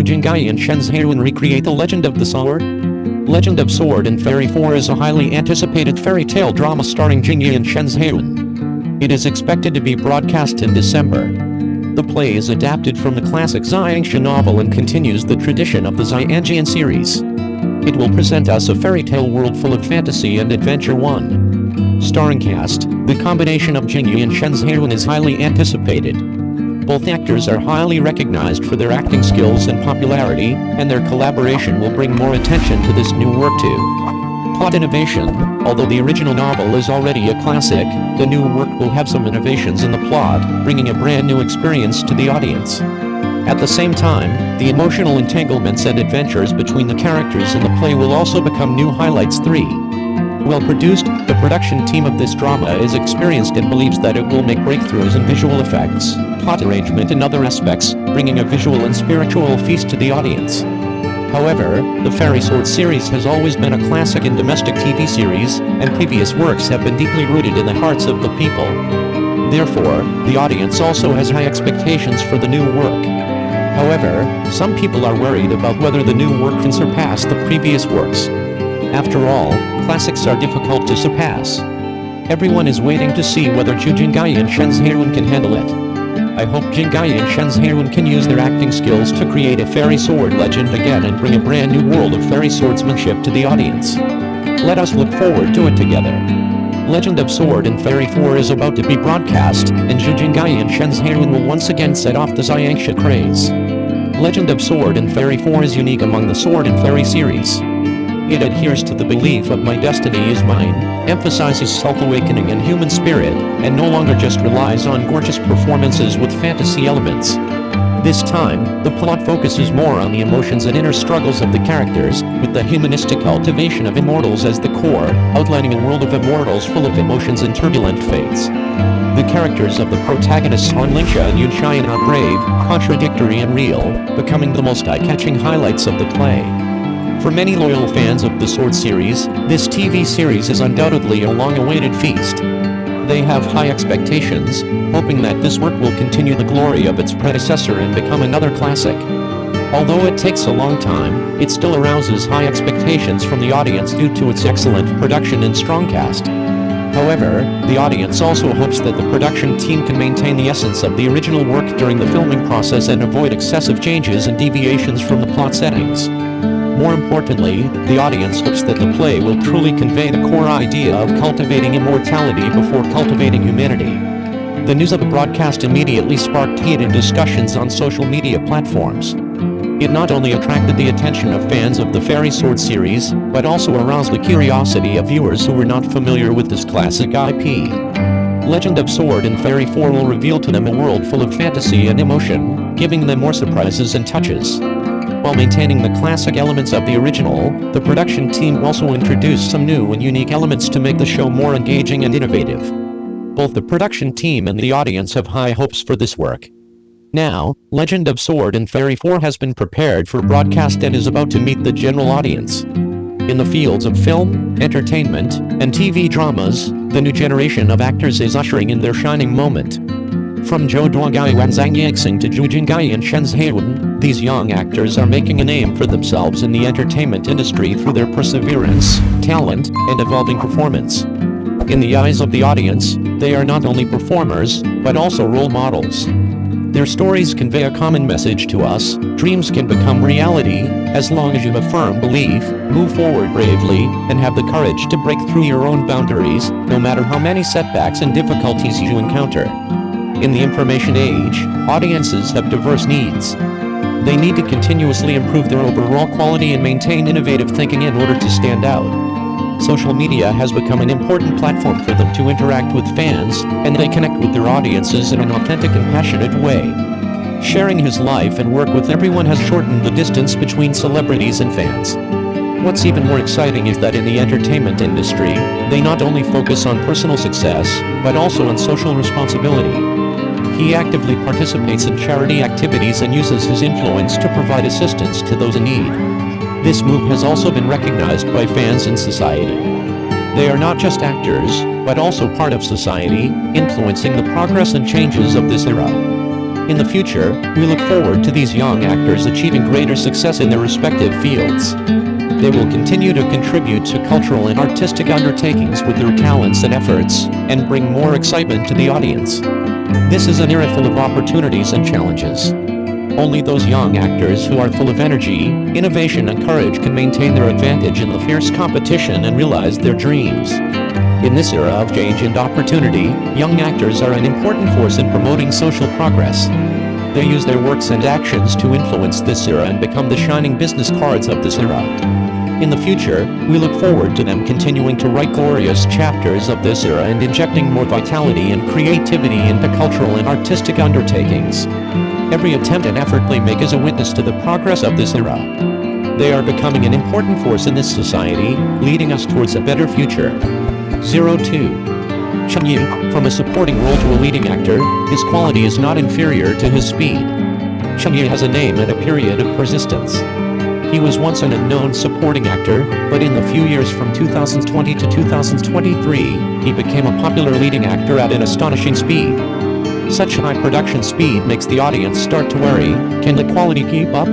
Jingyi and Chen Zheyuan recreate the Legend of the Sword? Legend of Sword and Fairy 4 is a highly anticipated fairy tale drama starring Jingyi and Chen Zheyuan. It is expected to be broadcast in December. The play is adapted from the classic Xianxia novel and continues the tradition of the Xianxian series. It will present us a fairy tale world full of fantasy and adventure. 1. Starring cast. The combination of Jingyi and Chen Zheyuan is highly anticipated. Both actors are highly recognized for their acting skills and popularity, and their collaboration will bring more attention to this new work too. Plot innovation. Although the original novel is already a classic, the new work will have some innovations in the plot, bringing a brand new experience to the audience. At the same time, the emotional entanglements and adventures between the characters in the play will also become new highlights. 3. Well produced. The production team of this drama is experienced and believes that it will make breakthroughs in visual effects, plot arrangement and other aspects, bringing a visual and spiritual feast to the audience. However, the Fairy Sword series has always been a classic in domestic TV series, and previous works have been deeply rooted in the hearts of the people. Therefore, the audience also has high expectations for the new work. However, some people are worried about whether the new work can surpass the previous works. After all, classics are difficult to surpass. Everyone is waiting to see whether Jingyi and Chen Zheyuan can handle it. I hope Jingyi and Chen Zheyuan can use their acting skills to create a fairy sword legend again and bring a brand new world of fairy swordsmanship to the audience. Let us look forward to it together. Legend of Sword and Fairy 4 is about to be broadcast, and Jingyi and Chen Zheyuan will once again set off the Xianxia craze. Legend of Sword and Fairy 4 is unique among the Sword and Fairy series. It adheres to the belief of my destiny is mine, emphasizes self-awakening and human spirit, and no longer just relies on gorgeous performances with fantasy elements. This time, the plot focuses more on the emotions and inner struggles of the characters, with the humanistic cultivation of immortals as the core, outlining a world of immortals full of emotions and turbulent fates. The characters of the protagonists Xianxia and Yunshian are brave, contradictory and real, becoming the most eye-catching highlights of the play. For many loyal fans of the Sword series, this TV series is undoubtedly a long-awaited feast. They have high expectations, hoping that this work will continue the glory of its predecessor and become another classic. Although it takes a long time, it still arouses high expectations from the audience due to its excellent production and strong cast. However, the audience also hopes that the production team can maintain the essence of the original work during the filming process and avoid excessive changes and deviations from the plot settings. More importantly, the audience hopes that the play will truly convey the core idea of cultivating immortality before cultivating humanity. The news of the broadcast immediately sparked heated discussions on social media platforms. It not only attracted the attention of fans of the Fairy Sword series, but also aroused the curiosity of viewers who were not familiar with this classic IP. Legend of Sword and Fairy 4 will reveal to them a world full of fantasy and emotion, giving them more surprises and touches. While maintaining the classic elements of the original, the production team also introduced some new and unique elements to make the show more engaging and innovative. Both the production team and the audience have high hopes for this work. Now, Legend of Sword and Fairy 4 has been prepared for broadcast and is about to meet the general audience. In the fields of film, entertainment, and TV dramas, the new generation of actors is ushering in their shining moment. From Zhou Duogai and Zhang Yixing to Jingyi and Chen Zheyuan, these young actors are making a name for themselves in the entertainment industry through their perseverance, talent, and evolving performance. In the eyes of the audience, they are not only performers, but also role models. Their stories convey a common message to us: dreams can become reality, as long as you have firm belief, move forward bravely, and have the courage to break through your own boundaries, no matter how many setbacks and difficulties you encounter. In the information age, audiences have diverse needs. They need to continuously improve their overall quality and maintain innovative thinking in order to stand out. Social media has become an important platform for them to interact with fans, and they connect with their audiences in an authentic and passionate way. Sharing his life and work with everyone has shortened the distance between celebrities and fans. What's even more exciting is that in the entertainment industry, they not only focus on personal success, but also on social responsibility. He actively participates in charity activities and uses his influence to provide assistance to those in need. This move has also been recognized by fans in society. They are not just actors, but also part of society, influencing the progress and changes of this era. In the future, we look forward to these young actors achieving greater success in their respective fields. They will continue to contribute to cultural and artistic undertakings with their talents and efforts, and bring more excitement to the audience. This is an era full of opportunities and challenges. Only those young actors who are full of energy, innovation and courage can maintain their advantage in the fierce competition and realize their dreams. In this era of change and opportunity, young actors are an important force in promoting social progress. They use their works and actions to influence this era and become the shining business cards of this era. In the future, we look forward to them continuing to write glorious chapters of this era and injecting more vitality and creativity into cultural and artistic undertakings. Every attempt and effort they make is a witness to the progress of this era. They are becoming an important force in this society, leading us towards a better future. 02. Cheng Yi, from a supporting role to a leading actor, his quality is not inferior to his speed. Cheng Yi has a name and a period of persistence. He was once an unknown supporting actor, but in the few years from 2020 to 2023, he became a popular leading actor at an astonishing speed. Such high production speed makes the audience start to worry, can the quality keep up?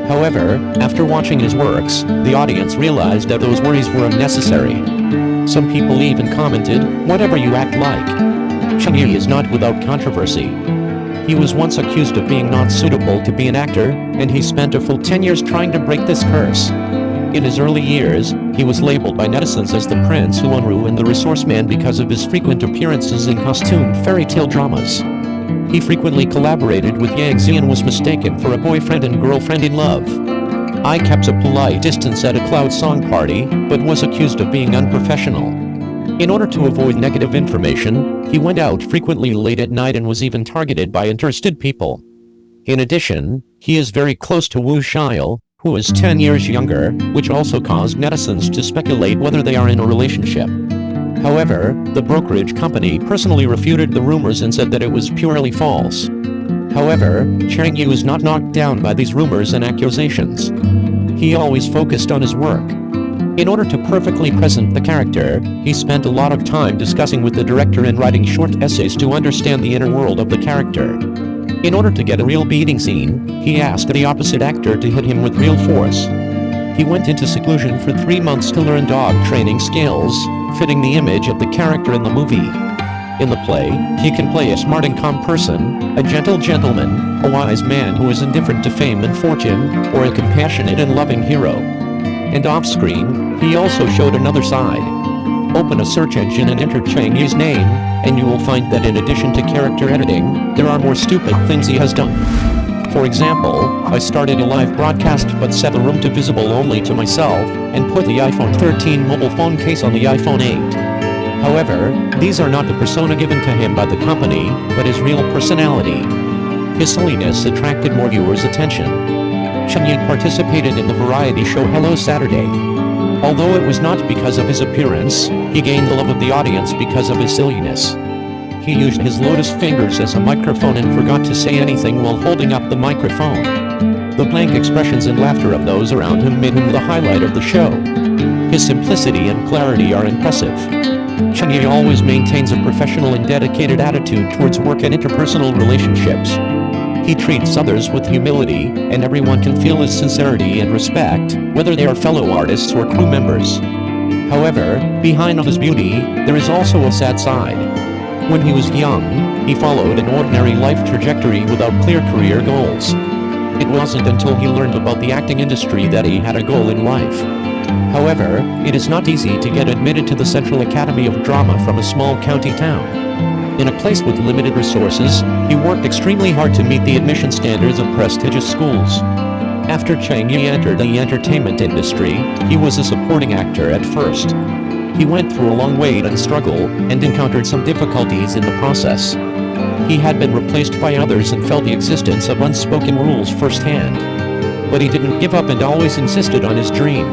However, after watching his works, the audience realized that those worries were unnecessary. Some people even commented, "Whatever you act like." Cheng Yi is not without controversy. He was once accused of being not suitable to be an actor, and he spent a full 10 years trying to break this curse. In his early years, he was labeled by netizens as the Prince Huanru and the Resource Man because of his frequent appearances in costumed fairy tale dramas. He frequently collaborated with Xianxia and was mistaken for a boyfriend and girlfriend in love. I kept a polite distance at a cloud song party, but was accused of being unprofessional. In order to avoid negative information, he went out frequently late at night and was even targeted by interested people. In addition, he is very close to Wu Xiao, who is 10 years younger, which also caused netizens to speculate whether they are in a relationship. However, the brokerage company personally refuted the rumors and said that it was purely false. However, Cheng Yi was not knocked down by these rumors and accusations. He always focused on his work. In order to perfectly present the character, he spent a lot of time discussing with the director and writing short essays to understand the inner world of the character. In order to get a real beating scene, he asked the opposite actor to hit him with real force. He went into seclusion for 3 months to learn dog training skills, fitting the image of the character in the movie. In the play, he can play a smart and calm person, a gentle gentleman, a wise man who is indifferent to fame and fortune, or a compassionate and loving hero. And off-screen, he also showed another side. Open a search engine and enter Cheng Yi's name, and you will find that in addition to character editing, there are more stupid things he has done. For example, I started a live broadcast but set the room to visible only to myself, and put the iPhone 13 mobile phone case on the iPhone 8. However, these are not the persona given to him by the company, but his real personality. His silliness attracted more viewers' attention. Cheng Yi participated in the variety show Hello Saturday. Although it was not because of his appearance, he gained the love of the audience because of his silliness. He used his lotus fingers as a microphone and forgot to say anything while holding up the microphone. The blank expressions and laughter of those around him made him the highlight of the show. His simplicity and clarity are impressive. Cheng Yi always maintains a professional and dedicated attitude towards work and interpersonal relationships. He treats others with humility, and everyone can feel his sincerity and respect, whether they are fellow artists or crew members. However, behind all his beauty, there is also a sad side. When he was young, he followed an ordinary life trajectory without clear career goals. It wasn't until he learned about the acting industry that he had a goal in life. However, it is not easy to get admitted to the Central Academy of Drama from a small county town. In a place with limited resources, he worked extremely hard to meet the admission standards of prestigious schools. After Cheng Yi entered the entertainment industry, he was a supporting actor at first. He went through a long wait and struggle, and encountered some difficulties in the process. He had been replaced by others and felt the existence of unspoken rules firsthand. But he didn't give up and always insisted on his dream.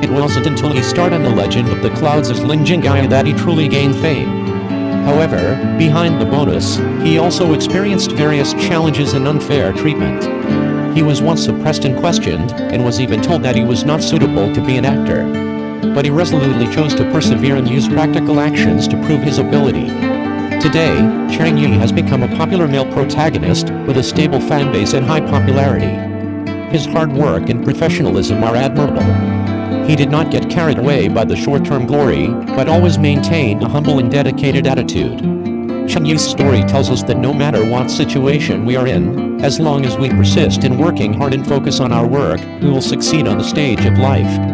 It wasn't until he starred on The Legend of the Clouds as Lin Jingyi that he truly gained fame. However, behind the bonus, he also experienced various challenges and unfair treatment. He was once suppressed and questioned, and was even told that he was not suitable to be an actor. But he resolutely chose to persevere and use practical actions to prove his ability. Today, Cheng Yi has become a popular male protagonist, with a stable fanbase and high popularity. His hard work and professionalism are admirable. He did not get carried away by the short-term glory, but always maintained a humble and dedicated attitude. Cheng Yi's story tells us that no matter what situation we are in, as long as we persist in working hard and focus on our work, we will succeed on the stage of life.